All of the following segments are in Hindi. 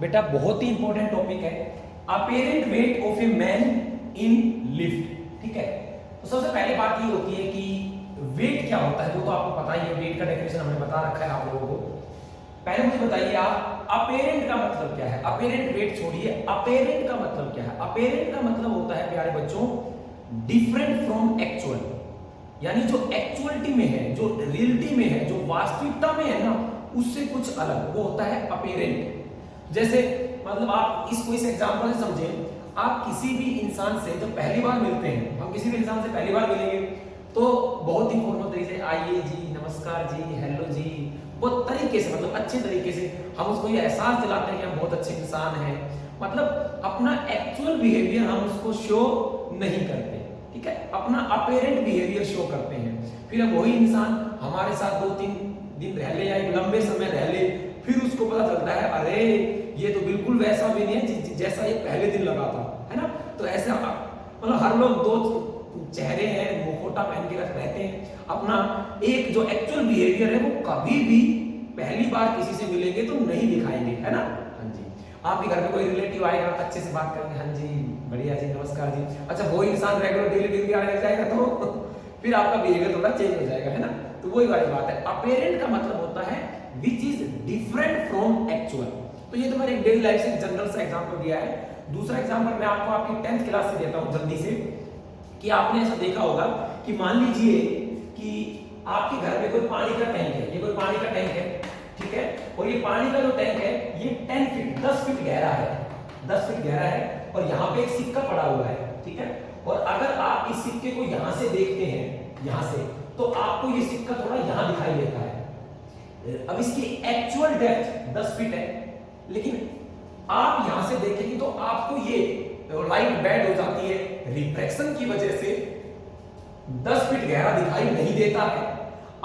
बेटा बहुत ही इंपॉर्टेंट टॉपिक है, apparent weight of a man in lift. ठीक है, तो सबसे पहली बात ये होती है कि वेट क्या होता है, वो तो आपको पता ही है, वेट का डेफिनेशन हमने बता रखा है आप लोगों को। पहले मुझे बताइए आप अपेरेंट का मतलब क्या है। अपेरेंट वेट छोड़िए, अपेरेंट का मतलब क्या है। अपेरेंट का मतलब होता है प्यारे बच्चों डिफरेंट फ्रॉम एक्चुअल, यानी जो एक्चुअलिटी में है, जो रियलिटी में है, जो वास्तविकता में है ना, उससे कुछ अलग, वो होता है अपेरेंट। जैसे मतलब आप इसको इस एग्जांपल से समझें, आप किसी भी इंसान से जब पहली बार मिलते हैं, हम किसी भी इंसान से पहली बार मिलेंगे तो बहुत ही फॉर्मल तरीके से आइए जी, नमस्कार जी, हेलो जी, बहुत तरीके से, मतलब अच्छे तरीके से हम उसको ये एहसास दिलाते हैं कि हम बहुत अच्छे इंसान हैं। मतलब अपना एक्चुअल बिहेवियर हम उसको शो नहीं करते, ठीक है, अपना अपेरेंट बिहेवियर शो करते हैं। फिर अब वही इंसान हमारे साथ 2-3 दिन रह ले या एक लंबे समय रह ले, फिर उसको पता चलता है अरे ये तो बिल्कुल वैसा भी नहीं है जैसा ये पहले दिन लगा था, है ना। तो ऐसे मतलब हर लोग दो चेहरे हैं, मुखौटा पहन के रहते हैं। अपना एक जो एक्चुअल बिहेवियर है वो कभी भी पहली बार किसी से मिलेंगे तो नहीं दिखाएंगे, है ना। हाँ जी, आपके घर में कोई रिलेटिव आएगा, अच्छे से बात करेंगे, हाँ जी बढ़िया जी, नमस्कार जी। अच्छा, वो इंसान रेगुलर डेली डेली आने लग जाएगा तो फिर आपका बिहेवियर थोड़ा चेंज हो जाएगा, है ना। तो वही वाली बात है, अपेरेंट का मतलब होता है which is different from actual. तो ये तो मैंने एक डेली लाइफ से जनरल सा एग्जांपल दिया है। दूसरा एग्जांपल मैं आपको आपकी 10th क्लास से देता हूं जल्दी से, कि आपने ऐसा देखा होगा कि मान लीजिए कि आपके घर में कोई पानी का टैंक है, ये कोई पानी का टैंक है, ठीक है, और ये पानी का जो टैंक है ये 10 फीट गहरा है, 10 फीट गहरा है, और यहाँ पे एक सिक्का पड़ा हुआ है, ठीक है। और अगर आप इस सिक्के को यहां से देखते हैं, यहां से, तो आपको ये सिक्का थोड़ा यहां दिखाई देता है। अब इसकी एक्चुअल डेप्थ 10 फीट है, लेकिन आप यहां से देखेंगे तो आपको ये लाइट बेड हो जाती है, रिफ्रैक्शन की वजह से 10 फीट गहरा दिखाई नहीं देता है,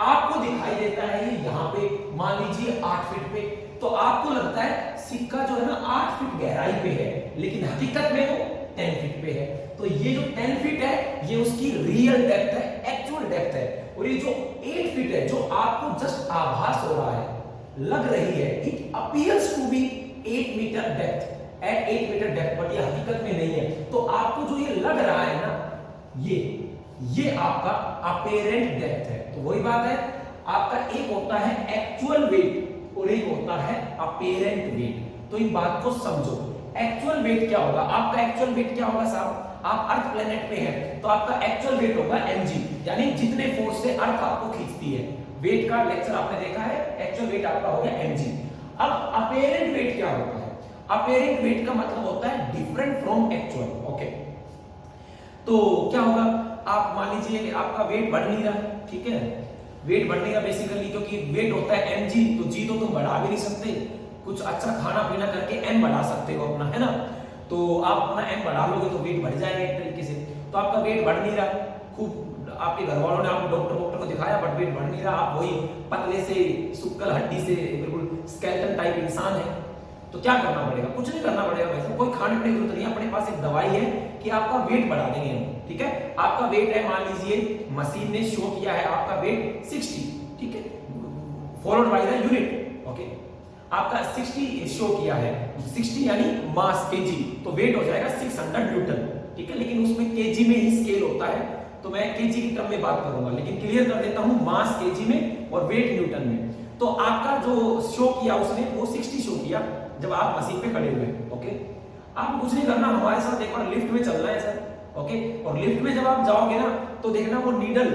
आपको दिखाई देता है ये यहां पे मान लीजिए 8 फीट पे। तो आपको लगता है सिक्का जो है ना 8 फीट गहराई पे है, लेकिन हकीकत में वो 10 फीट पे है। तो ये जो 10 फीट है ये उसकी रियल डेप्थ है, एक्चुअल डेप्थ है। और ये जो 8 फीट है जो आपको जस्ट आभास हो रहा है, लग रही है, it appears to be 8 metre depth at 8 metre depth, but ये हकीकत में नहीं है। तो आपको जो ये लग रहा है ना, ये आपका अपेरेंट डेप्थ है। तो वही बात है, आपका एक होता है एक्चुअल वेट और एक होता है अपेरेंट वेट। तो इन बात को समझो, एक्चुअल वेट क्या होगा, आपका एक्चुअल वेट क्या होगा साहब, आप अर्थ प्लेनेट पे हैं तो आपका एक्चुअल वेट होगा mg, यानी जितने फोर्स से अर्थ आपको खींचती है। वेट का लेक्चर आपने देखा है, एक्चुअल वेट आपका हो गया mg। अब अपेरेंट वेट क्या होता है, अपेरेंट वेट का मतलब होता है डिफरेंट फ्रॉम एक्चुअल। ओके, तो क्या होगा, आप मान लीजिए आपका वेट बढ़ नहीं रहा, ठीक है, वेट बढ़ नहीं रहा बेसिकली, क्योंकि वेट होता है mg, तो g तो तुम बढ़ा भी नहीं सकते, कुछ अच्छा खाना पीना करके m बढ़ा सकते हो अपना, है ना। तो आप अपना m बढ़ा लोगे तो वेट बढ़ जाएगा एक तरीके से। तो आपका वेट बढ़ नहीं रहा, खूब आपके घर वालों ने आपको डॉक्टर को दिखाया बट वेट बढ़ नहीं रहा, आप वही पतले से सुक्कल हड्डी से बिल्कुल स्केलेटन टाइप इंसान है। तो क्या करना पड़ेगा, कुछ नहीं करना पड़ेगा वैसे, कोई खाने पीने की जरूरत नहीं है, अपने पास एक दवाई है कि आपका वेट बढ़ा देंगे हम, ठीक है। आपका वेट है, मान लीजिए मशीन ने शो किया है आपका वेट 60, ठीक है, followed by the unit. Okay, आपका 60 शो किया है, 60 यानी मास केजी, तो वेट हो जाएगा 600 न्यूटन, ठीक है। लेकिन उसमें केजी में ही स्केल होता है, तो मैं केजी की टर्म में बात करूंगा, लेकिन क्लियर कर देता हूं मास केजी में और वेट न्यूटन में। तो आपका जो शो किया उसने वो 60 शो किया जब आप मशीन पे खड़े हुए। ओके, आपको कुछ नहीं करना, हमारे साथ एक बार लिफ्ट में चलना है सर। ओके, और लिफ्ट में जब आप जाओगे ना तो देखना वो नीडल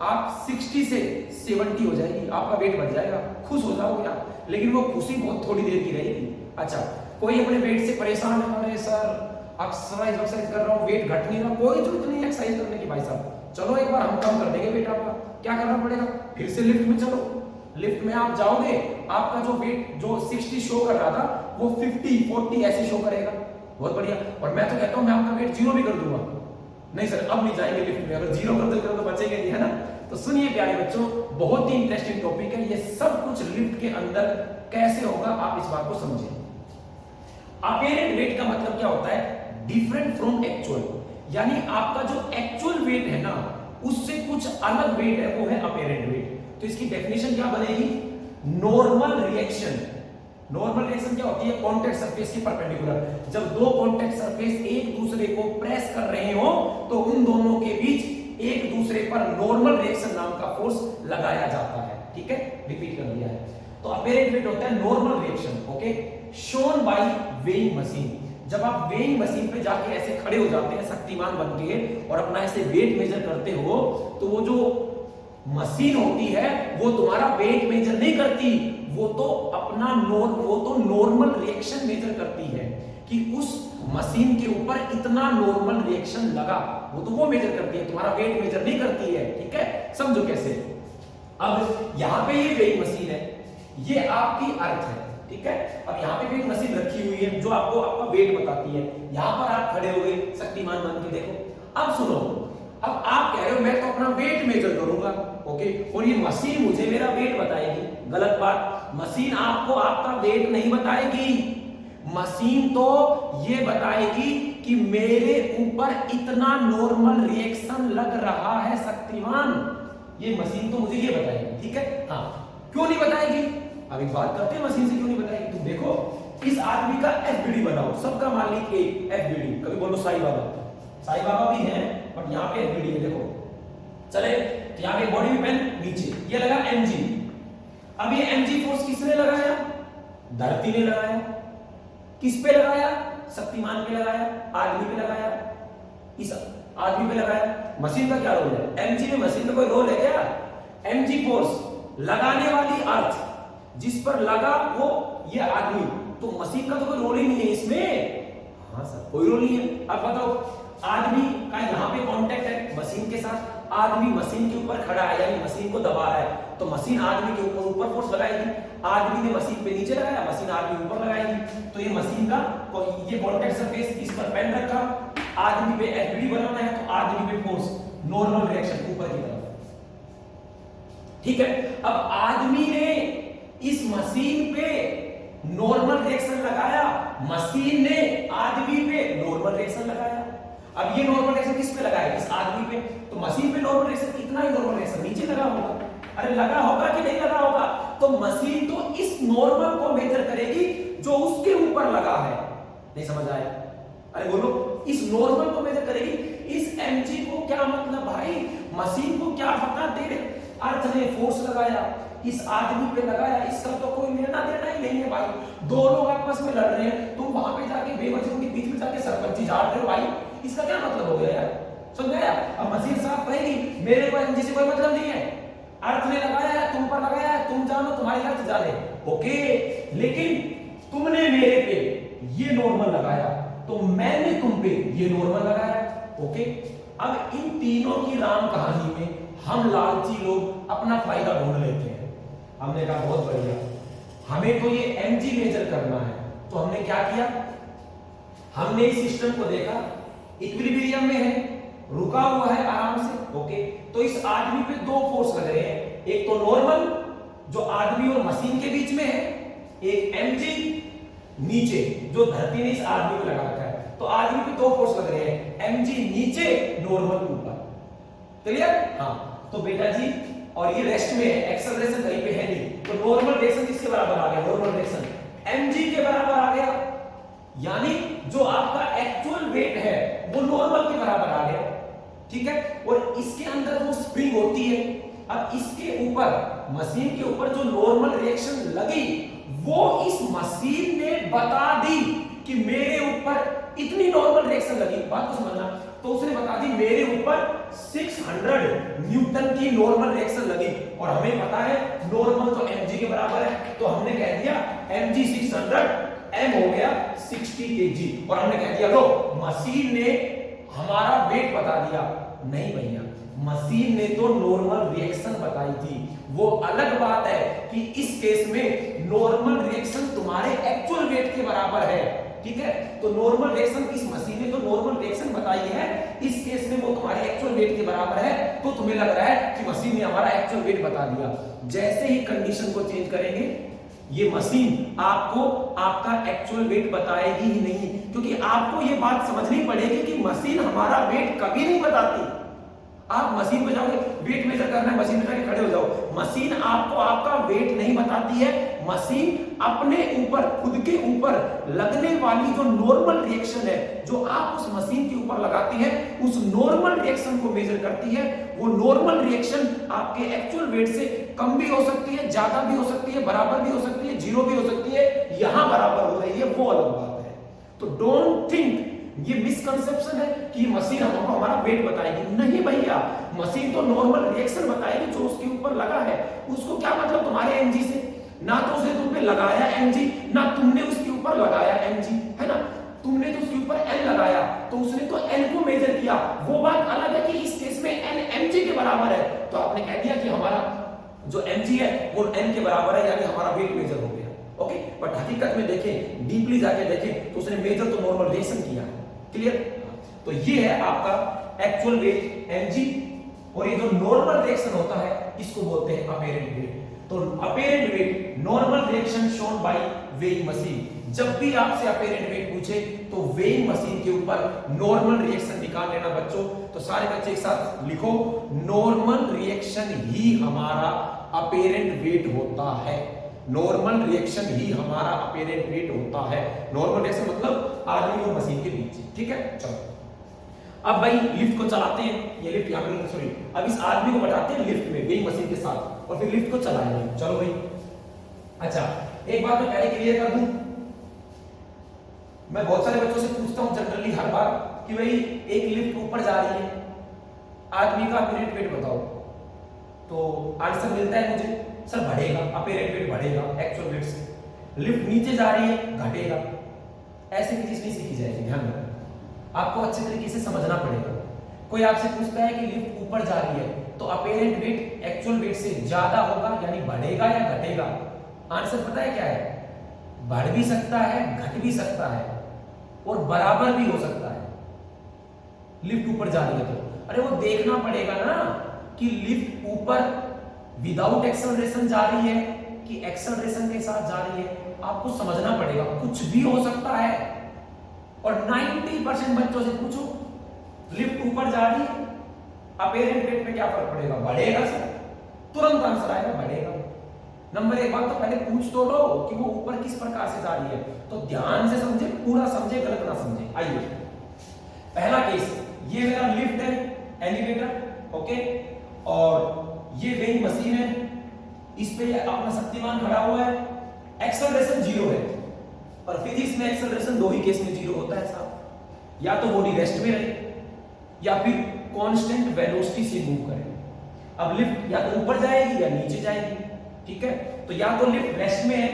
आप 60 से 70 हो जाएगी, आपका वेट बढ़ जाएगा, खुश हो जाओगे आप, लेकिन वो खुशी बहुत थोड़ी देर की रहेगी। अच्छा, कोई अपने वेट से परेशान है, अरे सर एक्सरसाइज कर रहा हूँ वेट घट नहीं रहा, कोई जरूरत नहीं एक्सरसाइज करने की भाई साहब, चलो एक बार हम कम कर देंगे वेट आपका। क्या करना पड़ेगा, फिर से लिफ्ट में चलो, लिफ्ट में आप जाओगे, आपका जो वेट जो 60 शो कर रहा था वो 50 40 ऐसे शो करेगा, बहुत बढ़िया। और मैं तो कहता हूं मैं आपका वेट 0 भी कर दूंगा, नहीं सर अब नहीं जाएंगे लिफ्ट में, अगर 0 कर दोगे तो बचेंगे नहीं, है ना। तो सुनिए प्यारे बच्चों, बहुत ही इंटरेस्टिंग टॉपिक है, ये सब कुछ लिफ्ट के अंदर कैसे होगा आप इस बात को समझिए। अपेरेंट वेट का मतलब क्या होता है, डिफरेंट फ्रॉम एक्चुअल, यानी आपका जो एक्चुअल वेट है ना उससे कुछ अलग वेट है, वो है अपेरेंट वेट। तो इसकी डेफिनेशन क्या बनेगी, नॉर्मल रिएक्शन नॉर्मल रिएक्शन क्या होती है? कांटेक्ट सरफेस के परपेंडिकुलर। जब दो कांटेक्ट सरफेस एक दूसरे को प्रेस कर रहे हो तो उन दोनों के बीच एक दूसरे पर नॉर्मल रिएक्शन नाम का फोर्स लगाया जाता है। ठीक है, रिपीट कर दिया है। तो अपेरेंट वेट होता है normal reaction, okay, shown by weighing machine. जब आप वेइंग मशीन पे जाके ऐसे खड़े हो जाते हैं शक्तिमान बनके और अपना ऐसे वेट मेजर करते हो, तो वो जो मशीन होती है वो तुम्हारा वेट मेजर नहीं करती, वो तो नॉर्मल रिएक्शन मेजर करती है कि उस मशीन के ऊपर इतना नॉर्मल रिएक्शन लगा, वो मेजर करती है, तुम्हारा वेट मेजर नहीं करती है। ठीक है, समझो कैसे। अब यहां पे ये वेइंग मशीन है, ये आपकी अर्थ है। ठीक है, अब यहाँ पे वेट मशीन रखी हुई है जो आपको आपका वेट बताती है। यहां पर आप खड़े हो गए शक्तिमान बन के, देखो। अब सुनो, अब आप कह रहे हो मैं तो अपना वेट मेजर करूंगा, ओके, और ये मशीन मुझे मेरा वेट बताएगी। गलत बात, मशीन आपको आपका वेट नहीं बताएगी। मशीन तो ये बताएगी कि मेरे ऊपर इतना नॉर्मल रिएक्शन लग रहा है शक्तिमान, ये मशीन तो मुझे ये बताएगी। ठीक है, हाँ, क्यों नहीं बताएगी? अब एक बात करते हैं मशीन से क्यों नहीं बताएगी। तुम देखो, इस आदमी का एफबीडी बनाओ, सबका मालिक एक एफबीडी, कभी बोलो साईं बाबा, साईं बाबा भी हैं बट यहाँ पे एफबीडी है। देखो चले, तो यहाँ पे बॉडी पेन नीचे, ये लगा एमजी। अब ये एमजी फोर्स किसने लगाया? धरती ने लगाया। किस पे लगाया? शक्तिमान पे लगाया, आदमी पे लगाया, इस आदमी पे लगाया। मशीन का क्या रोल है? एमजी में मशीन का कोई रोल है क्या? एमजी फोर्स लगाने वाली अर्थ जिस पर लगा वो ये आदमी, तो मशीन का तो कोई रोल ही नहीं है इसमें। हाँ सर, कोई रोल नहीं है। अब बताओ, आदमी का यहाँ पे कांटेक्ट है मशीन के साथ, आदमी मशीन के ऊपर खड़ा है यानी मशीन को दबा रहा है, तो मशीन आदमी के ऊपर फोर्स लगाएगी। आदमी ने मशीन पे नीचे लगाया, मशीन आदमी ऊपर लगाएगी। तो ये मशीन का ये कांटेक्ट सरफेस, इस पर पेन रखा, आदमी पे एफबीडी बनाना है तो आदमी पे फोर्स नॉर्मल रिएक्शन ऊपर की तरफ। ठीक है, अब आदमी ने इस मशीन पे नॉर्मल रिएक्शन लगाया, मशीन ने आदमी पे नॉर्मल रिएक्शन लगाया। अब ये नॉर्मल रिएक्शन किस पे लगाया? इस आदमी पे। तो मशीन पे नॉर्मल रिएक्शन, इतना ही नॉर्मल रिएक्शन नीचे लगा होगा। अरे लगा होगा कि नहीं लगा होगा? तो मशीन तो इस नॉर्मल को मेजर करेगी जो उसके ऊपर लगा है। नहीं समझ आया? अरे बोलो, इस नॉर्मल को मेजर करेगी। इस एमजी को क्या मतलब भाई? मशीन को क्या पता तेरे अर्थ ने फोर्स लगाया, इस आदमी पे लगाया, इसका तो कोई लेना देना ही नहीं है भाई। दो लोग आपस में लड़ रहे हैं, तुम वहां पे जाके बेवजह के बीच में जाके सरपंची झाड़ रहे हो भाई, इसका क्या मतलब हो गया यार? समझ गया? अब मशीन साफ कहेगी मेरे को एमजी से कोई मतलब नहीं है, अर्थ ने लगाया है, तुम पर लगाया है, तुम जानो तुम्हारी अर्थ जाने, ओके, लेकिन तुमने मेरे पे ये नॉर्मल लगाया तो मैंने तुम पे ये नॉर्मल लगाया, ओके। अब इन तीनों की राम कहानी में हम लालची लोग अपना फायदा ढूंढ लेते हैं। हमने कहा बहुत बढ़िया, हमें तो ये एमजी मेजर करना है, तो हमने क्या किया? हमने इस सिस्टम को देखा, इक्विलिब्रियम में है, रुका हुआ है आराम से, ओके। तो इस आदमी पे दो फोर्स लग रहे हैं, एक तो नॉर्मल जो आदमी और मशीन के बीच में है, एक एमजी नीचे जो धरती ने इस आदमी पे लगा रखा है। तो आदमी पे दो फोर्स लग रहे हैं, एमजी नीचे, नॉर्मल ऊपर। क्लियर? हाँ, तो बेटा जी, और ये रेस्ट में है, एक्सेलरेशन कहीं पे है नहीं, तो नॉर्मल रिएक्शन किसके बराबर आ गया? नॉर्मल रिएक्शन एमजी के बराबर आ गया, यानी जो आपका एक्चुअल वेट है वो नॉर्मल के बराबर आ गया। ठीक है, और इसके अंदर जो स्प्रिंग होती है, अब इसके ऊपर, मशीन के ऊपर जो नॉर्मल रिएक्शन लगी वो इस मशीन ने बता दी कि मेरे ऊपर इतनी नॉर्मल रिएक्शन लगी। बात को समझना, तो उसने बता दी मेरे ऊपर 600 न्यूटन की नॉर्मल रिएक्शन लगी, और हमें पता है नॉर्मल तो mg के बराबर है, तो हमने कह दिया mg 600, m हो गया 60 kg, और हमने कह दिया लो मशीन ने हमारा वेट बता दिया। नहीं भैया, मशीन ने तो नॉर्मल रिएक्शन बताई थी। वो अलग बात है कि इस केस में नॉर्मल रिएक्शन तुम्हारे एक्चुअल वेट के बराबर है। ठीक है, तो नॉर्मल रिएक्शन इस मशीन ने तो नॉर्मल रिएक्शन बताई है, इस केस में वो तुम्हारे एक्चुअल वेट के बराबर है, तो तुम्हें लग रहा है कि मशीन ने हमारा एक्चुअल वेट बता दिया। जैसे ही कंडीशन को चेंज करेंगे, ये मशीन आपको आपका एक्चुअल वेट बताएगी ही नहीं, क्योंकि आपको ये बात समझनी पड़ेगी कि मशीन हमारा वेट कभी नहीं बताती। आप मशीन पे जाओगे, वेट मेजर करना है, मशीन पे जाके खड़े हो जाओ, मशीन आपको आपका वेट नहीं बताती है। मशीन अपने ऊपर, खुद के ऊपर लगने वाली जो नॉर्मल रिएक्शन है, जो आप उस मशीन के ऊपर लगाती है, उस नॉर्मल रिएक्शन को मेजर करती है। वो नॉर्मल रिएक्शन आपके एक्चुअल वेट से कम भी हो सकती है, ज्यादा भी हो सकती है, बराबर भी हो सकती है, जीरो भी हो सकती है। यहां बराबर हो रही है वो अलग बात है। तो डोंट थिंक, ये मिसकंसेप्शन है कि मशीन हमको हमारा वेट बताएगी। नहीं भैया, मशीन तो नॉर्मल रिएक्शन बताएगी जो उसके ऊपर लगा है। उसको क्या मतलब तुम्हारे एमजी से? ना तो उसने तुम पे लगाया एमजी, ना तुमने उसके ऊपर लगाया एमजी, है ना? तुमने तो उसके ऊपर एन लगाया, तो उसने तो एन को मेजर किया। वो बात अलग है कि इस केस में एन एमजी के बराबर है, तो आपने कह दिया कि हमारा जो एमजी है वो एन के बराबर है, यानी हमारा वेट मेजर हो गया। ओके, बट हकीकत में देखें, डीपली जाके देखें, तो उसने मेजर तो नॉर्मल रिएक्शन किया। क्लियर? तो ये है आपका एक्चुअल वेट एमजी, और ये जो नॉर्मल रिएक्शन होता है इसको बोलते हैं अपेरेंट वेट। तो apparent wait, normal reaction shown by weighing machine. जब भी आपसे अपेरेंट वेट पूछे तो वेइंग मशीन के ऊपर नॉर्मल रिएक्शन निकाल लेना बच्चों। तो सारे बच्चे एक साथ लिखो, नॉर्मल रिएक्शन ही हमारा अपेरेंट वेट होता है। नॉर्मल रिएक्शन ही हमारा अपेरेंट वेट होता है। नॉर्मल रिएक्शन मतलब आदमी और मशीन के बीच। ठीक है, चलो अब भाई लिफ्ट को चलाते हैं। ये लिफ्ट यहाँ पे, सॉरी, अब इस आदमी को बैठाते हैं लिफ्ट में वेइंग मशीन के साथ, और फिर लिफ्ट को चलाएंगे। चलो भाई, अच्छा एक बात मैं पहले क्लियर कर दूं, मैं बहुत सारे बच्चों से पूछता हूं जनरली हर बार कि भाई एक लिफ्ट ऊपर जा रही है, आदमी का अपेरेंट वेट बताओ। तो आंसर मिलता है मुझे, सर बढ़ेगा, अपेरेंट वेट बढ़ेगा एक्चुअल वेट से। लिफ्ट नीचे जा रही है, घटेगा। ऐसे फिजिक्स नहीं सीखी जाएगी, ध्यान रखना, आपको अच्छे तरीके से समझना पड़ेगा। कोई आपसे पूछता है कि लिफ्ट ऊपर जा रही है, तो अपेरेंट वेट एक्चुअल वेट से ज्यादा होगा, यानी बढ़ेगा या घटेगा? आंसर पता है क्या है? बढ़ भी सकता है, घट भी सकता है, और बराबर भी हो सकता है। लिफ्ट ऊपर जा रही है तो अरे वो देखना पड़ेगा ना कि लिफ्ट ऊपर विदाउट एक्सेलरेशन जा रही है कि एक्सेलरेशन के साथ जा रही है। आपको समझना पड़ेगा, कुछ भी हो सकता है। और 90% बच्चों से पूछो लिफ्ट ऊपर जा रही है, अपेरेंट वेट में क्या फर्क पड़ेगा? बढ़ेगा सर, तुरंत आंसर आएगा बढ़ेगा। नंबर एक बात तो पहले पूछ तो लो कि वो ऊपर किस प्रकार से जा रही है, तो ध्यान से समझे, पूरा समझे, गलत ना समझे। आइए पहला केस, ये मेरा लिफ्ट है, एलिवेटर, ओके, और ये वेइंग मशीन है, इस पे अपना शक्तिमान खड़ा हुआ है, एक्सेलरेशन जीरो है। और फिजिक्स में एक्सेलरेशन दो ही केस में जीरो होता है साहब, या तो बॉडी रेस्ट में रहे या फिर कांस्टेंट वेलोसिटी से मूव करे। अब लिफ्ट या तो ऊपर जाएगी या नीचे जाएगी, ठीक है? तो या तो लिफ्ट रेस्ट में है,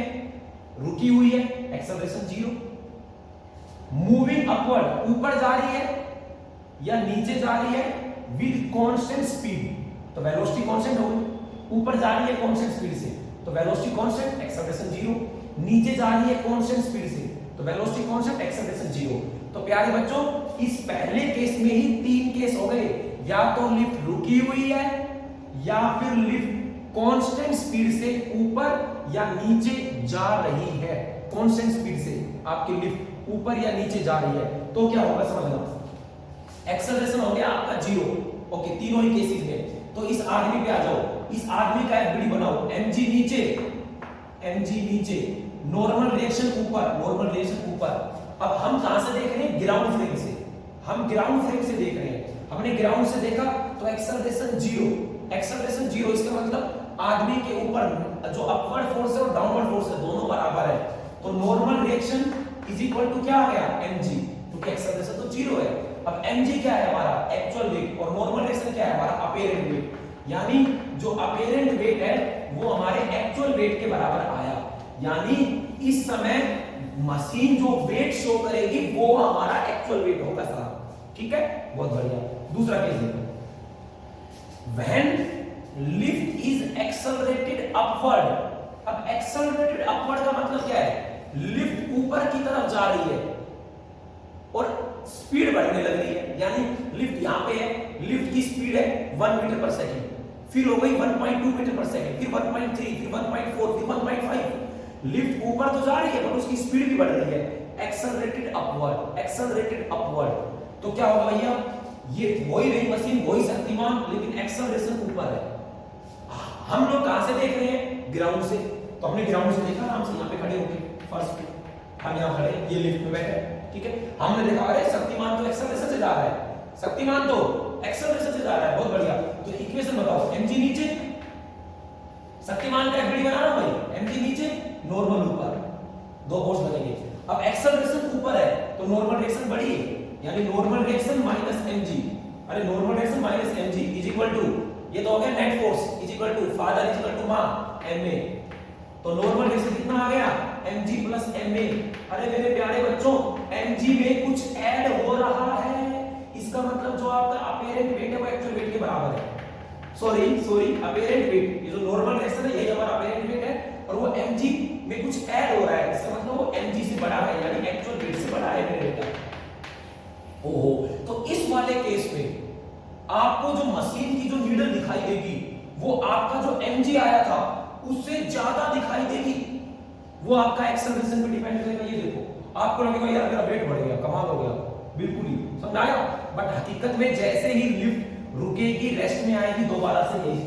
रुकी हुई है, एक्सेलरेशन जीरो, मूविंग अपवर्ड, ऊपर जा रही है या नीचे जा रही है विद कांस्टेंट स्पीड, तो वेलोसिटी कांस्टेंट होगी। ऊपर जा रही है कांस्टेंट स्पीड से, तो वेलोसिटी कांस्टेंट, एक्सेलरेशन जीरो। नीचे जा रही है कांस्टेंट स्पीड से, तो वेलोसिटी कांस्टेंट, एक्सेलरेशन जीरो। तो प्यारे बच्चों, इस पहले केस में ही तीन केस हो गए, या तो लिफ्ट रुकी हुई है, या फिर लिफ्ट कांस्टेंट स्पीड से ऊपर या नीचे जा रही है। कांस्टेंट स्पीड से आपकी लिफ्ट ऊपर या नीचे जा रही है, तो क्या होगा समझना, एक्सेलरेशन हो गया आपका जीरो। ओके, तीनों ही केसेस में। तो इस आदमी पे आ जाओ, इस आदमी का एफबीडी बनाओ, एमजी नीचे, एमजी नीचे, नॉर्मल रिएक्शन ऊपर, नॉर्मल रिएक्शन ऊपर। अब हम कहां से देख रहे हैं? ग्राउंड फ्रेम से। हम ग्राउंड फ्रेम से देख रहे हैं। हमने ग्राउंड से देखा तो एक्सेलरेशन जीरो, एक्सेलरेशन जीरो, इसका मतलब आदमी के ऊपर जो अपवर्ड फोर्स है और डाउनवर्ड फोर्स है दोनों बराबर है। तो normal reaction is equal to क्या आ गया? mg, क्योंकि एक्सेलरेशन तो जीरो है। अब mg क्या है? हमारा एक्चुअल वेट, और नॉर्मल रिएक्शन क्या है? हमारा अपेरेंट वेट। यानी जो अपेरेंट वेट है वो हमारे एक्चुअल वेट के बराबर आया। यानी इस समय मशीन जो वेट शो करेगी वो हमारा एक्चुअल वेट होगा साहब। ठीक है, बहुत बढ़िया। दूसरा केस देखो, when lift is accelerated upward. अब एक्सेलरेटेड अपवर्ड का मतलब क्या है? लिफ्ट ऊपर की तरफ जा रही है और स्पीड बढ़ने लग रही है। यानी लिफ्ट यहां पे है, लिफ्ट की स्पीड है 1 मीटर पर सेकंड, फिर हो गई 1.2 मीटर पर सेकंड, फिर 1.3, फिर 1.4, फिर 1.5। लिफ्ट ऊपर तो जा रही है पर उसकी स्पीड भी बढ़ रही है। Accelerated upward, accelerated upward. तो क्या होगा भैया? ये वही वेइंग मशीन, वही शक्तिमान, लेकिन एक्सेलरेशन ऊपर है। हम लोग कहां से देख रहे हैं? ग्राउंड से। तो हमने ग्राउंड से देखा आराम से यहाँ पे खड़े होके फर्स्ट पे, हम यहाँ खड़े, ये लिफ्ट में बैठे, ठीक है। हमने देखा अरे शक्तिमान तो एक्सेलरेशन से जा रहा है, शक्तिमान तो एक्सेलरेशन से जा रहा है, बहुत बढ़िया। तो इक्वेशन बताओ, mg नीचे, शक्तिमान का एफडी बनाना भाई, mg नीचे, नॉर्मल ऊपर, दो फोर्स लगेंगे। अब एक्सेलरेशन ऊपर है तो नॉर्मल रिएक्शन बड़ी है, यानी नॉर्मल रिएक्शन माइनस mg, अरे normal reaction minus mg is equal to, ये तो हो गया net force is equal to father is equal to मां ma, तो नॉर्मल रिएक्शन कितना आ गया mg प्लस ma। अरे मेरे प्यारे बच्चों mg में कुछ ऐड हो रहा है, इसका मतलब जो आपका अपेरेंट वेट है वो एक्चुअल वेट के बराबर है। सॉरी अपेरेंट वेट, ये जो नॉर्मल रिएक्शन है यही हमारा अपेरेंट वेट है, और वो mg में कुछ ऐड हो रहा है, इसका मतलब वो mg से बड़ा है, यानी एक्चुअल वेट से बड़ा है मेरे बेटा। ओहो, तो इस वाले केस में आपको जो मशीन की जो नीडल दिखाई देगी वो आपका जो mg आया था उससे ज्यादा दिखाई देगी, वो आपका एक्सेलरेशन पे डिपेंड करेगा। ये देखो आपको लगेगा यार मेरा वेट बढ़ गया, कमाल हो गया, बिल्कुल ही समझाया, बट हकीकत में जैसे ही लिफ्ट रुकेगी, रेस्ट में आएगी, दोबारा से यही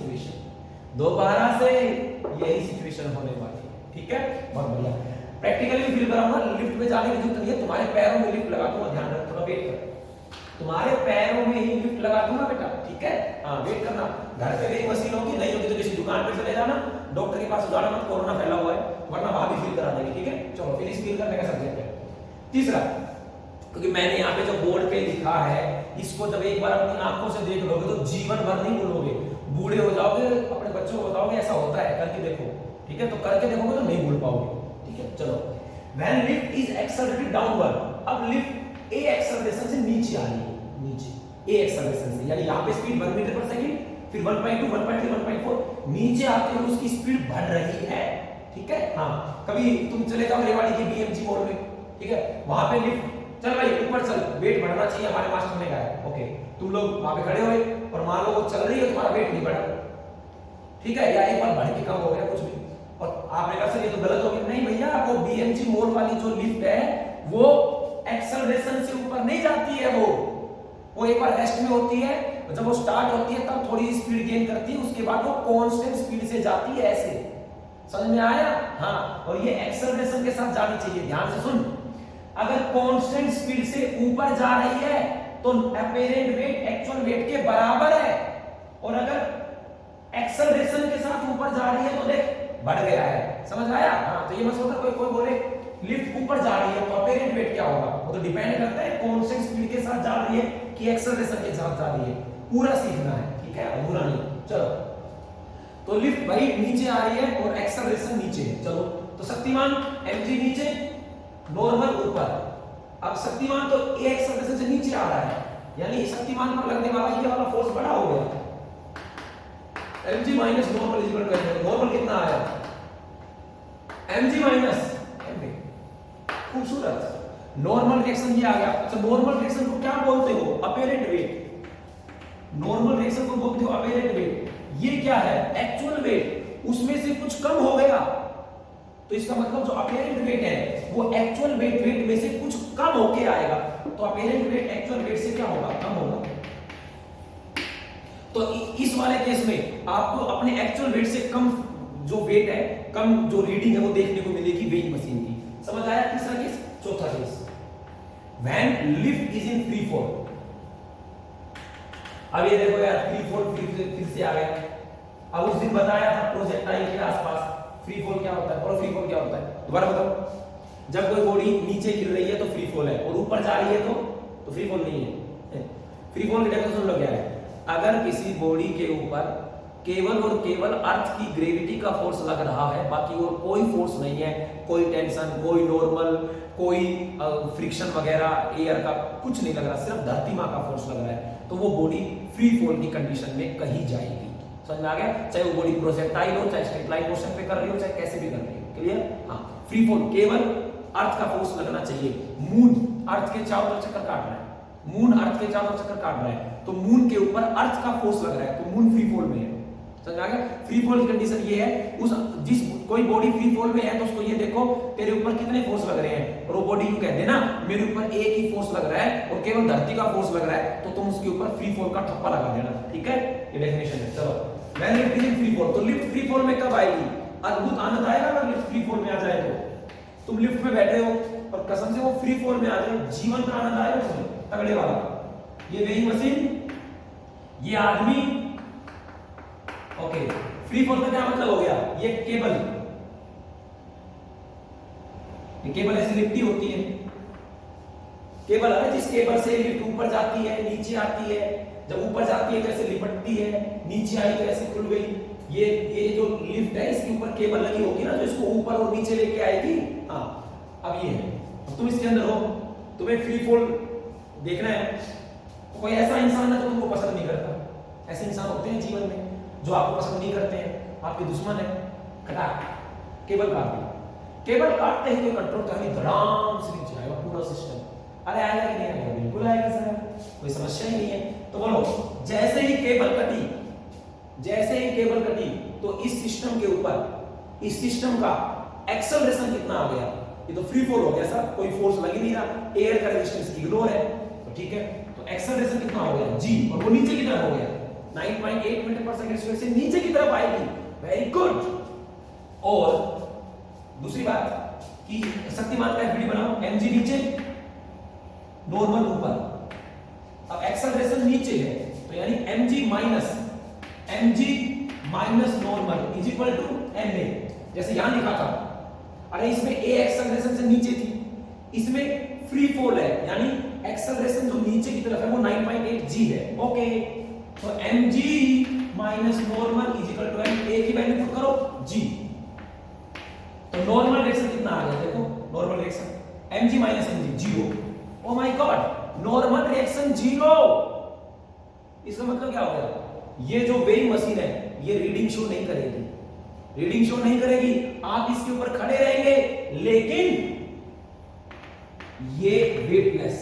सिचुएशन होने वाली है, ठीक है। बहुत बढ़िया, प्रैक्टिकली फील कराऊंगा, लिफ्ट में जाने की जरूरत नहीं है, तुम्हारे पैरों में लिफ्ट लगा दूंगा, ध्यान रखना, थोड़ा वेट कर, तुम्हारे पैरों में ही लिफ्ट लगा दूंगा बेटा, ठीक है। हाँ वेट करना, घर पे भी मशीन होगी, नहीं होगी तो किसी दुकान पे चले जाना, डॉक्टर के पास जाना मत, कोरोना फैला हुआ है, वरना वहां भी फील करा देंगे, ठीक है। चलो फिनिश फील करने का सब्जेक्ट है। तीसरा, क्योंकि मैंने यहाँ पे जो बोर्ड पे लिखा है इसको जब एक बार अपनी आंखों से देख लोगे तो जीवन भर नहीं भूलोगे, बूढ़े हो जाओगे अपने बच्चों को बताओगे ऐसा होता है, करके देखो, ठीक है। तो करके देखोगे तो नहीं भूल पाओगे, ठीक है। चलो, when lift is accelerated downward, अब लिफ्ट ए एक्सेलरेशन से नीचे आ रही है, नीचे ए एक्सेलरेशन से, यानी यहाँ पे स्पीड 1 मीटर पर सेकंड, फिर 1.2 1.3 1.4, नीचे आते हुए उसकी स्पीड बढ़ रही है, ठीक है। हाँ, कभी तुम चले जाओ रेवाड़ी की बीएमजी मोड़ में, ठीक है, वहां पे लिफ्ट चल भाई ऊपर चल, वेट बढ़ना चाहिए, हमारे मास्टर ने कहा है, ओके, तुम लोग वहां पे खड़े हुए और मान लो वो चल रही है, तुम्हारा वेट नहीं बढ़ा, ठीक है, या एक बार बढ़ के कम हो गया कुछ भी, और आपने कहा सर ये तो गलत हो गया, नहीं भैया, वो बीएमजी मोड़ वाली जो लिफ्ट है वो एक्सेलरेशन से ऊपर नहीं जाती है, वो एक बार रेस्ट में होती है, जब वो स्टार्ट होती है तब थोड़ी स्पीड गेन करती है, उसके बाद वो कांस्टेंट स्पीड से जाती है, ऐसे, समझ में आया। हाँ, और ये एक्सेलरेशन के साथ जानी चाहिए, ध्यान से सुन, अगर कांस्टेंट स्पीड से ऊपर जा रही है तो अपेरेंट वेट एक्चुअल वेट के बराबर है, और अगर एक्सेलरेशन के साथ ऊपर जा रही है तो देख बढ़ गया है, समझ आया। हाँ, तो ये मत सोचना कोई बोले लिफ्ट ऊपर जा रही है तो अपेरेंट वेट क्या होगा, वो तो डिपेंड करता है कांस्टेंट स्पीड के साथ जा रही है कि एक्सेलरेशन के साथ जा रही है, पूरा सीखना है, ठीक है, अधूरा नहीं। चलो, तो लिफ्ट भाई नीचे आ रही है और एक्सेलरेशन नीचे है, चलो, तो शक्तिमान mg नीचे, नॉर्मल ऊपर, अब शक्तिमान तो ए एक्सेलरेशन से नीचे आ रहा है, यानी शक्तिमान पर लगने वाला ये वाला फोर्स बड़ा हो गया, mg minus normal is equal to, normal कितना आया, mg माइनस ma, खूबसूरत, नॉर्मल रिएक्शन ये आ गया। अच्छा, नॉर्मल रिएक्शन को क्या बोलते हो, अपेरेंट वेट, नॉर्मल रिएक्शन को बोलते हो अपेरेंट वेट, ये क्या है, एक्चुअल वेट, उसमें से कुछ कम हो गया, तो इसका मतलब जो अपेरेंट वेट है वो एक्चुअल वेट में से कुछ कम होके आएगा, तो अपेरेंट वेट एक्चुअल वेट से क्या होगा, कम होगा। तो इस वाले केस में आपको अपने एक्चुअल वेट से कम जो वेट है, कम जो रीडिंग है वो देखने को मिलेगी वेइंग मशीन की, समझ आया। तीसरा केस, चौथा case, when lift is in free fall, अब ये देखो यार फ्री फॉल फिर से आ गया, अब उस दिन बताया था प्रोजेक्टाइल के आसपास फ्री फॉल क्या होता है, और फ्री फॉल क्या होता है दोबारा बताओ, जब कोई बॉडी नीचे गिर रही है तो फ्री फॉल है, और ऊपर जा रही है तो फ्री फॉल नहीं है। फ्री फॉल की डेफिनेशन लोग क्या है, अगर किसी बॉडी के ऊपर केवल और केवल अर्थ की ग्रेविटी का फोर्स लग रहा है, बाकी और कोई फोर्स नहीं है, कोई टेंशन, कोई नॉर्मल, कोई फ्रिक्शन वगैरह एयर का कुछ नहीं लग रहा, सिर्फ धरती मां का फोर्स लग रहा है, तो वो बॉडी फ्री फॉल की कंडीशन में कहीं जाएगी, समझ में आ गया। चाहे वो बॉडी प्रोजेक्टाइल हो, चाहे स्ट्रेट लाइन मोशन पे कर रही हो, चाहे कैसे भी कर रही हो, क्लियर। हाँ, फ्री फॉल केवल अर्थ का फोर्स लगना चाहिए। मून अर्थ के चारों तरफ चक्कर काट रहा है, मून अर्थ के चारों तरफ चक्कर काट रहा है, तो मून के ऊपर अर्थ का फोर्स लग रहा है, तो मून फ्री फॉल में है, समझ आ गया। फ्री फॉल की कंडीशन ये है, उस जिस कोई बॉडी फ्री फॉल में है तो उसको ये देखो तेरे ऊपर कितने फोर्स लग रहे हैं, और वो बॉडी यूं कहते हैं ना मेरे ऊपर एक ही फोर्स लग रहा है और केवल धरती का फोर्स लग रहा है, तो तुम उसके ऊपर फ्री फॉल का ठप्पा लगा देना, ठीक है, ये डेफिनेशन है। चलो, when lift is in free fall, तो लिफ्ट फ्री फॉल में कब आएगी, अद्भुत आनंद आएगा अगर लिफ्ट फ्री फॉल में आ जाए तो। तुम लिफ्ट में बैठे हो और कसम से वो फ्री फॉल में आ जाए, जीवन का आनंद आएगा तुम्हें तगड़े वाला। ये वेइंग मशीन, ये आदमी, ओके। फ्री फॉल का क्या मतलब हो गया? ये केबल, ये केबल ऐसी लिपटी होती है, केबल है जिस केबल से लिफ्ट ऊपर जाती है नीचे आती है, जब ऊपर जाती है तो ऐसे लिपटती है, नीचे आई तो ऐसे खुल गई। ये जो लिफ्ट है इसके ऊपर केबल लगी होगी ना जो इसको ऊपर और नीचे लेके आएगी। हाँ, अब ये है, अब तुम इसके अंदर हो, तुम्हें फ्री फॉल देखना है, कोई ऐसा इंसान है जो तुमको पसंद नहीं करता। ऐसे इंसान होते हैं जीवन में जो आपको पसंद नहीं करते हैं, आपके दुश्मन है, खटाक केबल काट दी, केबल काटते ही कोई कंट्रोल का नहीं, धड़ाम से नीचे आएगा पूरा सिस्टम। अरे आएगा कि नहीं आएगा? बिल्कुल आएगा सर, कोई समस्या ही नहीं है। तो बोलो, जैसे ही केबल कटी, जैसे ही केबल कटी तो इस सिस्टम के ऊपर, इस सिस्टम का एक्सेलरेशन कितना आ गया? ये तो फ्री फॉल हो गया सर, कोई फोर्स लग ही नहीं रहा, एयर का रेजिस्टेंस इग्नोर है, तो ठीक है। तो एक्सेलरेशन कितना हो गया? जी, और वो नीचे की तरफ हो गया, 9.8 मीटर पर सेकंड स्क्वायर से नीचे की तरफ आएगी। Very good. और दूसरी बात कि शक्तिमान का एफडी बनाओ, mg नीचे, नॉर्मल ऊपर। अब एक्सेलरेशन नीचे है तो यानी mg minus normal is equal to ma। जैसे यहां लिखा था, अरे इसमें a एक्सेलरेशन से नीचे थी, इसमें फ्री फॉल है, यानी एक्सेलरेशन जो नीचे की तरफ है वो 9.8 g है। ओके, तो mg minus normal is equal to m, a की वैल्यू पुट करो g। तो नॉर्मल रिएक्शन कितना आ गया? देखो normal reaction mg minus mg 0। Oh my God, normal reaction 0। इसका मतलब क्या हो गया? ये जो वेइंग मशीन है ये रीडिंग शो नहीं करेगी, रीडिंग शो नहीं करेगी, आप इसके ऊपर खड़े रहेंगे लेकिन ये वेटलेस,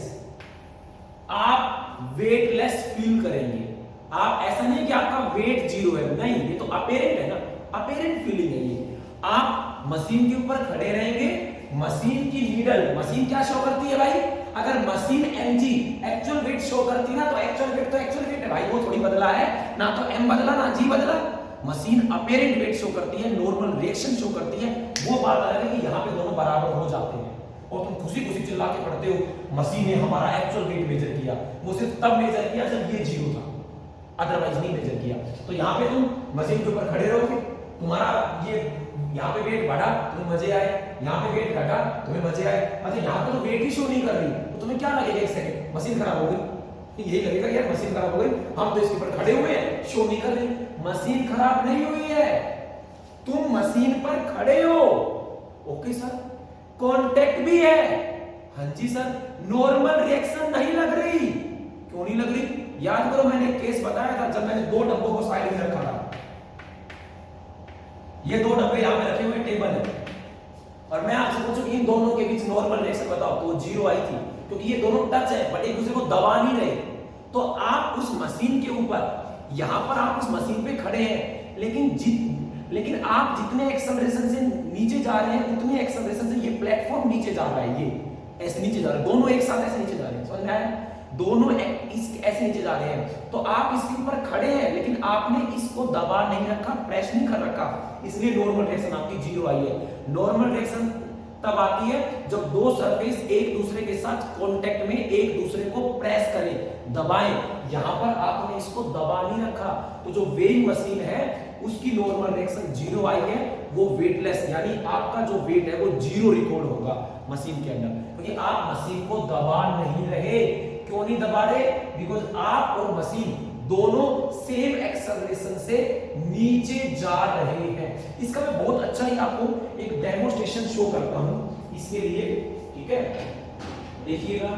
आप वेटलेस फील करेंगे। आप ऐसा नहीं कि आपका वेट 0 है, नहीं, ये तो अपेरेंट है ना, अपेरेंट फीलिंग है ये। आप मशीन के ऊपर खड़े रहेंगे, मशीन की नीडल, मशीन क्या शो करती है भाई? अगर machine mg actual wait show करती ना तो एक्चुअल वेट है भाई, वो थोड़ी बदला है, ना तो m बदला ना g बदला। मशीन अपेरेंट वेट शो करती है, नॉर्मल रिएक्शन शो करती है, वो बात अलग है कि यहाँ पे दोनों बराबर हो जाते हैं और तुम खुशी खुशी चिल्ला के पढ़ते हो मशीन ने हमारा एक्चुअल वेट मेजर किया। वो सिर्फ तब मेजर किया जब ये 0 था, अदरवाइज नहीं मेजर किया। तो यहाँ पे तुम मशीन के ऊपर खड़े रहोगे, तुम्हारा ये यहाँ पे वेट बढ़ा तुम्हें मजे आए, यहाँ पे वेट घटा तुम्हें मजे आए। अच्छा यहाँ पे तो वेट ही शो नहीं कर रही तो तुम्हें क्या लगेगा? एक सेकंड, मशीन खराब हो गई, यही लगेगा यार मशीन खराब हो गई, हम तो इसके ऊपर खड़े हुए हैं, शो नहीं कर रही। मशीन खराब नहीं हुई है, तुम मशीन पर खड़े हो। ओके सर, कांटेक्ट भी है, हाँ जी सर, नॉर्मल रिएक्शन नहीं लग रही। क्यों नहीं लग रही? याद करो मैंने केस बताया था जब मैंने 2 डब्बों को साइड में रखा था, ये 2 डब्बे यहां पे रखे हुए टेबल है और मैं आपसे पूछूं इन दोनों के बीच नॉर्मल रिएक्शन बताओ, तो 0 आई थी क्योंकि ये दोनों टच है बट एक दूसरे को दबा नहीं रहे। तो आप उस मशीन के ऊपर, यहां पर आप उस मशीन पे खड़े हैं लेकिन आप जितने एक्सेलरेशन से नीचे जा रहे हैं उतने एक्सेलरेशन से ये प्लेटफॉर्म नीचे जा रहा है, ये ऐसे नीचे जा रहा है, दोनों एक साथ ऐसे नीचे जा रहे हैं, समझ में आया? दोनों ऐसे नीचे जा रहे हैं। तो आप इसके ऊपर खड़े हैं लेकिन आपने इसको दबा नहीं रखा, प्रेस नहीं कर रखा, इसलिए नॉर्मल रिएक्शन आपकी 0 आई है। नॉर्मल रिएक्शन तब आती है जब 2 सरफेस एक दूसरे के साथ कांटेक्ट में एक दूसरे को प्रेस करें, दबाएं। यहां पर आपने इसको दबा नहीं रखा, तो जो वेइंग मशीन है उसकी नॉर्मल रिएक्शन 0 आई है, वो वेटलेस, यानी आपका जो वेट है वो 0 रिकॉर्ड होगा मशीन के अंदर, क्योंकि आप मशीन को दबा नहीं रहे। क्यों नहीं दबा रहे? बिकॉज आप और मशीन दोनों सेम एक्सेलरेशन से नीचे जा रहे हैं। इसका मैं बहुत अच्छा ही आपको एक डेमोस्ट्रेशन शो करता हूं इसके लिए, ठीक है? देखिएगा,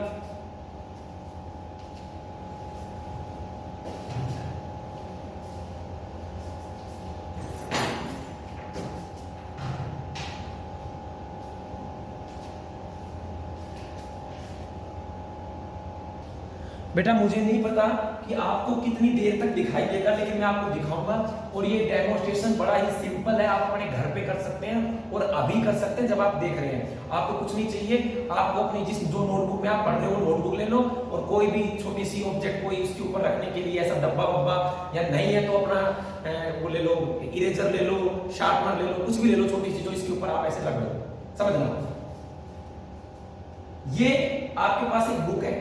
बेटा मुझे नहीं पता कि आपको कितनी देर तक दिखाई देगा, लेकिन मैं आपको दिखाऊंगा और ये डेमोस्ट्रेशन बड़ा ही सिंपल है, आप अपने घर पे कर सकते हैं और अभी कर सकते हैं जब आप देख रहे हैं। आपको कुछ नहीं चाहिए, आपको अपनी जो नोटबुक में आप पढ़ रहे हो नोटबुक ले लो, और कोई भी छोटी सी ऑब्जेक्ट कोई उसके ऊपर रखने के लिए ऐसा डब्बा वब्बा, या नहीं है तो अपना वो ले लो, इरेजर ले लो, शार्पनर ले लो, कुछ भी ले लो छोटी सी जो इसके ऊपर आप ऐसे रख दो। समझना, ये आपके पास एक बुक है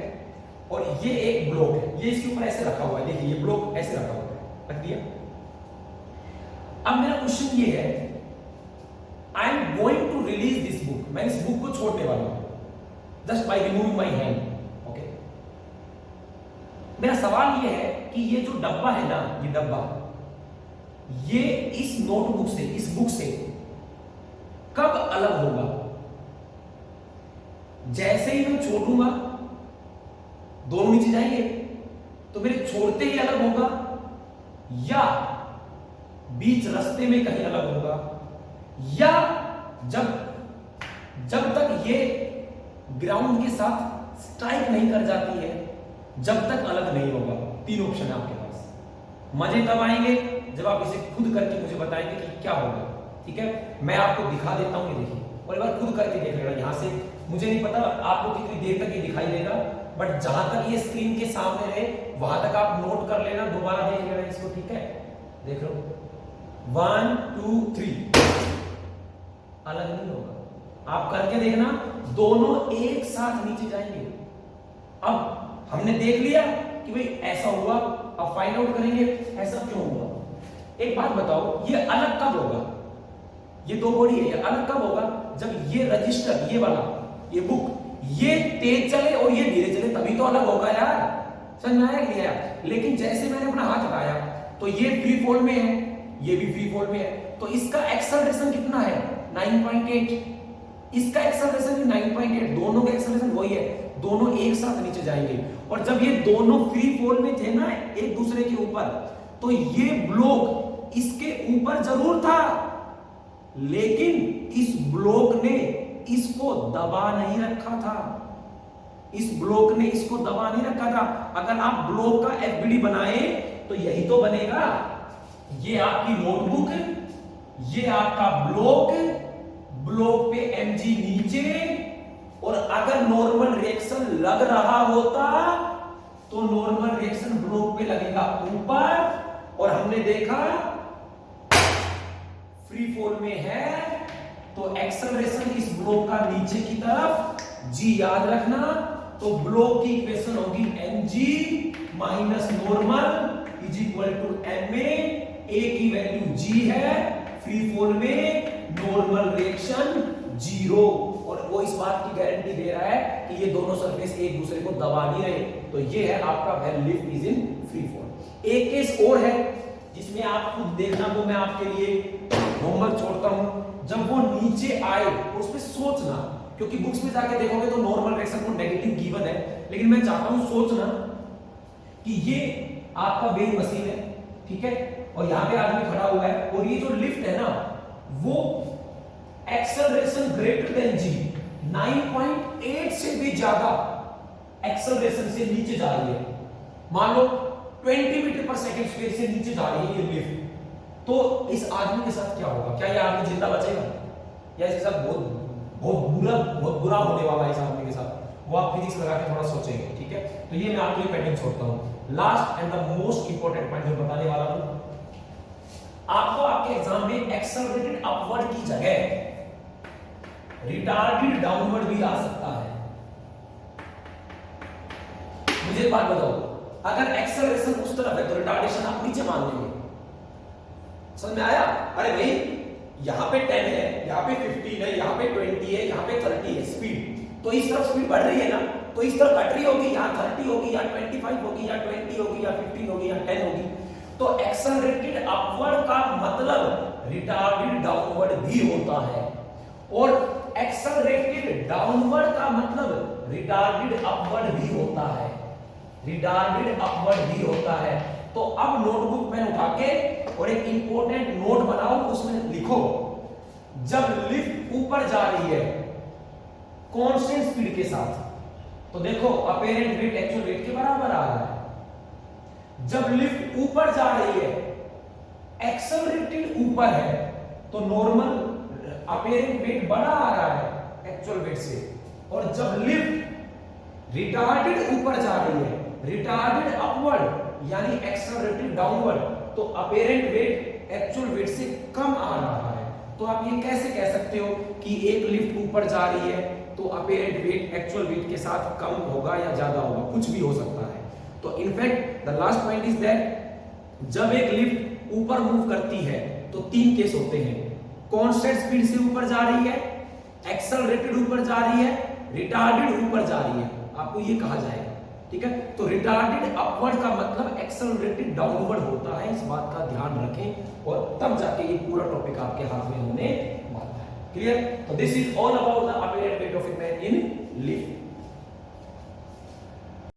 और ये एक ब्लॉक है, ये इसके ऊपर ऐसे रखा हुआ है, देखिए ये ब्लॉक ऐसे रखा हुआ है, रख दिया। अब मेरा क्वेश्चन ये है, I am going to release this book, मैं इस बुक को छोड़ने वाला हूं just by removing my hand. Okay, मेरा सवाल ये है कि ये जो डब्बा है ना, ये डब्बा, ये इस नोटबुक से, इस बुक से कब अलग होगा? जैसे ही मैं छोड़ूंगा दोनों नीचे जाएंगे, तो मेरे छोड़ते ही अलग होगा, या बीच रास्ते में कहीं अलग होगा, या जब तक ये ग्राउंड के साथ स्ट्राइक नहीं कर जाती है, जब तक अलग नहीं होगा। तीन ऑप्शन है आपके पास। मजे तब आएंगे जब आप इसे खुद करके मुझे बताएंगे कि क्या होगा। ठीक है, मैं आपको दिखा देता हूं, ये देखिए, और एक बार खुद करके देख लेना। यहां से मुझे नहीं पता आपको कितनी देर तक ये दिखाई देगा, बट जहां तक ये स्क्रीन के सामने रहे वहां तक आप नोट कर लेना, दोबारा देख लेना इसको। ठीक है, देख लो, 1 2 3, अलग नहीं होगा। आप करके देखना, दोनों एक साथ नीचे जाएंगे। अब हमने देख लिया कि भाई ऐसा हुआ, अब फाइंड आउट करेंगे ऐसा क्यों हुआ। एक बात बताओ, ये अलग कब होगा? ये दो बॉडी है, ये अलग कब होगा? जब ये रजिस्टर, ये वाला, ये बुक, ये तेज चले और ये धीरे चले, तभी तो अलग होगा यार। समझ में आया कि नहीं आया? लेकिन जैसे मैंने अपना हाथ हटाया तो ये फ्री फॉल में है, ये भी फ्री फॉल में है, तो इसका एक्सेलरेशन कितना है? 9.8। इसका एक्सेलरेशन भी 9.8, दोनों का एक्सेलरेशन वही है, दोनों एक साथ नीचे जाएंगे। और जब ये दोनों फ्री फॉल में थे ना एक दूसरे के ऊपर, तो ये ब्लॉक इसके ऊपर जरूर था, लेकिन इस ब्लॉक ने इसको दबा नहीं रखा था। इस ब्लॉक ने इसको दबा नहीं रखा था। अगर आप ब्लॉक का एफबीडी बनाए तो यही तो बनेगा। ये आपकी नोटबुक, ये आपका ब्लॉक, ब्लॉक पे एमजी नीचे, और अगर नॉर्मल रिएक्शन लग रहा होता तो नॉर्मल रिएक्शन ब्लॉक पे लगेगा ऊपर, और हमने देखा फ्री फॉल में है तो एक्सेलरेशन इस ब्लॉक का नीचे की तरफ, जी याद रखना। तो ब्लॉक की इक्वेशन होगी mg minus normal is equal to ma। a की वैल्यू g है, फ्री फॉल में नॉर्मल रिएक्शन 0, और वो इस बात की गारंटी दे रहा है कि ये दोनों सरफेस एक दूसरे को दबा नहीं रहे। तो ये है आपका when lift is in free fall. एक केस और है जिसमें आप खुद देखना, वो मैं आपके लिए होमवर्क छोड़ता हूं। जब वो नीचे आए उस पर सोचना, क्योंकि बुक्स में जाके देखोगे तो नॉर्मल रिएक्शन को नेगेटिव गिवन है, लेकिन मैं चाहता हूं सोचना कि ये आपका वेइंग मशीन है, ठीक है, और यहां पे आदमी खड़ा हुआ है, और ये जो लिफ्ट है ना वो एक्सेलरेशन ग्रेटर देन जी, 9.8 से भी ज्यादा एक्सेलरेशन से नीचे जा रही है। मान लो 20 मीटर पर सेकंड स्पीड से नीचे जा रही है ये लिफ्ट, तो इस आदमी के साथ क्या होगा? क्या ये आदमी जिंदा बचेगा, या इसके साथ बहुत बुरा होने वाला है इस आदमी के साथ? वो आप फिजिक्स लगा के थोड़ा सोचेंगे। ठीक है, तो ये मैं आपके लिए पेंडिंग छोड़ता हूं। Last and the most important point जो बताने वाला हूं, आपको आपके एग्जाम में एक्सेलरेटेड अपवर्ड की जगह रिटार्डेड डाउनवर्ड भी आ सकता है। मुझे एक बात बताओ, अगर एक्सेलरेशन उस तरफ है तो रिटार्डेशन आप नीचे मान लेंगे। समझ में आया? अरे भाई यहां पे 10 है, यहां पे 15 है, यहां पे 20 है, यहां पे 30 है स्पीड, तो इस तरफ स्पीड बढ़ रही है ना, तो इस तरफ घट रही होगी, यहां 30 होगी या 25 होगी या 20 होगी या 15 होगी या 10 होगी। तो एक्सेलरेटेड अपवर्ड का मतलब रिटार्डेड डाउनवर्ड भी होता है, और एक्सेलरेटेड डाउनवर्ड का मतलब रिटार्डेड अपवर्ड भी होता है। रिटार्डेड अपवर्ड भी होता है। तो अब नोटबुक पेन उठा के और एक इंपॉर्टेंट नोट बनाओ, उसमें लिखो जब लिफ्ट ऊपर जा रही है कांस्टेंट स्पीड के साथ, तो देखो अपेरेंट वेट एक्चुअल वेट के बराबर आ रहा है। जब लिफ्ट ऊपर जा रही है, एक्सेलरेटेड ऊपर है, तो नॉर्मल अपेरेंट वेट बड़ा आ रहा है एक्चुअल वेट से, और जब लिफ्ट रिटार्डेड ऊपर जा रही है, रिटार्डेड अपवर्ड यानी एक्सेलरेटेड डाउनवर्ड, तो अपेरेंट वेट एक्चुअल वेट से कम आ रहा है। तो आप ये कैसे कह सकते हो कि एक लिफ्ट ऊपर जा रही है तो अपेरेंट वेट एक्चुअल वेट के साथ कम होगा या ज्यादा होगा, कुछ भी हो सकता है। तो in fact the last point is that जब एक लिफ्ट ऊपर मूव करती है तो तीन केस होते हैं, कांस्टेंट स्पीड से ऊपर जा रही है, एक्सेलरेटेड ऊपर जा रही है, रिटार्डेड ऊपर जा रही है, आपको ये कहा जाएगा। ठीक है, तो रिटार्डेड अपवर्ड का मतलब एक्सेलरेटेड डाउनवर्ड होता है, इस बात का ध्यान रखें और तब जाके ये पूरा टॉपिक आपके हाथ में होने वाला है। क्लियर? तो this is all about the apparent weight of a man in lift.